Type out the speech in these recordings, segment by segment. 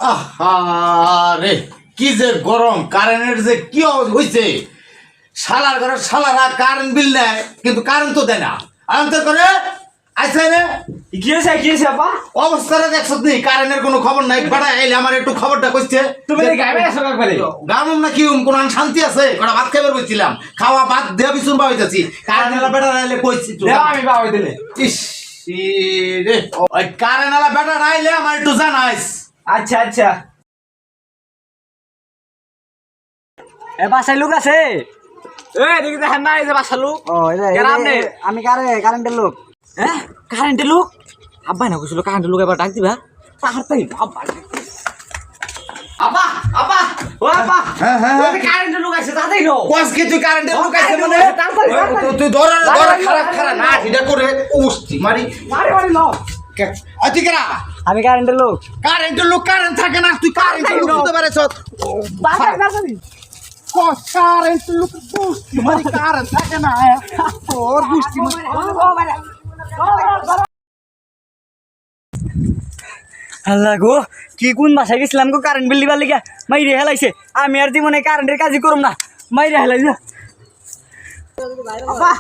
আরে কি যে গরম, কারেন্টের যে কি হয়েছে। শালার ঘরে শালারা কারেন্ট বিল নেয় কিন্তু কারেন্ট তো দেয় না। আনতে করে আইছে না গিয়েছে আপা অবস্থাটা দেখছ নি, কারেন্টের কোনো খবর নাই। বাড়া এলে আমার একটু খবরটা কইছে। তুমি গাইবে আসো একবারে গামম না কি কোন শান্তি আছে? কটা ভাত খাইবার বলছিলাম, খাওয়া ভাত দেয়া বিছুন বা হইতাছি। কারেন্ট এলা বেটা আইলে কইছি তো দেও আমি বাবা দিলে। ইস রে, ওই কারেন্ট এলা বেটা আইলে আমার একটু জানাইস। আচ্ছা আচ্ছা এ বাসায় লোক আছে? এ দেখি দেখেন না, এই যে বাসার লোক। ও আমি কারেন্টের লোক। হ্যাঁ কারেন্টের লোক? আব্বা না কইছিল কারেন্টের লোক এবার ডাক দিবা। তাড়াতাড়ি আব্বা আব্বা আব্বা ও আব্বা হ্যাঁ হ্যাঁ ওই কারেন্টের লোক আছে, তাড়াতাড়ি নাও। কস কি তুই কারেন্টের লোক আছে মানে? তুই ধরে খারাপ খারাপ না এটা করে উস্তি মারি মারি নাও। তুই কেরা? আমি কারেন্টের লোক। কারেন্টের লোক কারেন্ট থাকে না, তুই কারেন্টের লোক হতে পারে। তাড়াতাড়ি কারেন্টের লোক উস্তি মারি, কারেন্ট থাকে না তোর উস্তি মারি। আল্লাহ গো, কি কোন বাসায় গেছিলাম গো কারেন্ট বিল দিবার লিগা, মাইরে হেলাইছে। আমি আর জীবনে কারেন্টের কাজই করব না, মাইরে হেলাইছে। আব্বা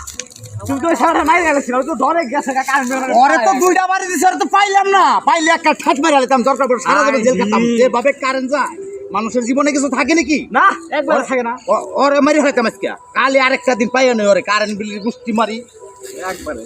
তুমি তো সারা মাইরে গেছিল, তো ডরে গেছে কারেন্ট। ওরে তো দুইটা বাড়ি দিছে, ওরে তো পাইলাম না। পাইলে একটা ঠাট মারা দিতাম, দরকার পড়ে সারা যাবে জেল খাতাম। যেভাবে কারেন্ট যায় মানুষের জীবনে কিছু থাকে নাকি? না একবার থাকে না। ওরে মারি হইতাম আজকে, কালে আরেকটা দিন পাইও না। ওরে কারেন্ট বিলের গুষ্টি মারি একবারে।